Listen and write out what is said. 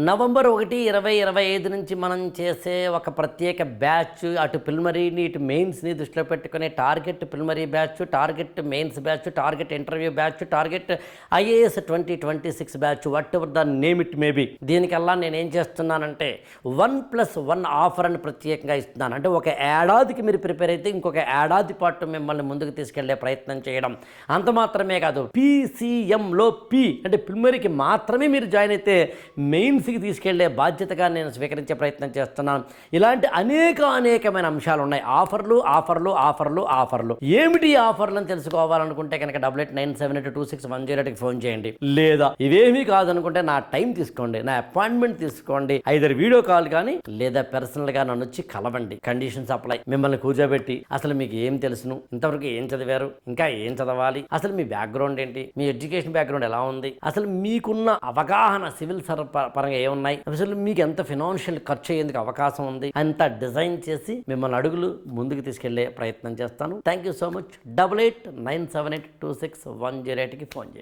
November 1, 2025 నుంచి మనం చేసే ఒక ప్రత్యేక బ్యాచ్ అటు ప్రిలిమరీని ఇటు మెయిన్స్ని దృష్టిలో పెట్టుకునే target preliminary batch, target mains batch, target interview batch, target IAS 2026 batch, whatever the name it maybe. దీనికల్లా నేను ఏం చేస్తున్నానంటే 1+1 ఆఫర్ అని ప్రత్యేకంగా ఇస్తున్నాను. అంటే ఒక ఏడాదికి మీరు ప్రిపేర్ అయితే ఇంకొక ఏడాది పాటు మిమ్మల్ని ముందుకు తీసుకెళ్లే ప్రయత్నం చేయడం. అంత మాత్రమే కాదు, PCMలో P అంటే ప్రిలిమరీకి మాత్రమే మీరు జాయిన్ అయితే మెయిన్స్కి తీసుకెళ్లే బాధ్యతగా నేను స్వీకరించే ప్రయత్నం చేస్తున్నాను. ఇలాంటి అనేకమైన అంశాలు ఉన్నాయి. ఆఫర్లు. ఏమిటి ఆఫర్లు అని తెలుసుకోవాలనుకుంటే కనుక 8897826108కి ఫోన్ చేయండి. లేదా ఇవేమీ కాదనుకుంటే నా టైం తీసుకోండి, నా అపాయింట్మెంట్ తీసుకోండి. ఐదర్ వీడియో కాల్ కానీ లేదా పర్సనల్గా నన్ను వచ్చి కలవండి. Conditions apply. మిమ్మల్ని కూర్చోబెట్టి అసలు మీకు ఏం తెలుసును, ఇంతవరకు ఏం చదివారు, ఇంకా ఏం చదవాలి, అసలు మీ బ్యాక్గ్రౌండ్ ఏంటి, మీ ఎడ్యుకేషన్ బ్యాక్గ్రౌండ్ ఎలా ఉంది, అసలు మీకున్న అవగాహన సివిల్ పరంగా ఏమున్నాయి, అసలు మీకు ఎంత ఫినాన్షియల్ ఖర్చు అయ్యేందుకు అవకాశం ఉంది, అంత డిజైన్ చేసి మిమ్మల్ని అడుగులు ముందుకు తీసుకెళ్లే ప్రయత్నం చేస్తాను. Thank you so much. 8897826108కి ఫోన్ చేయండి.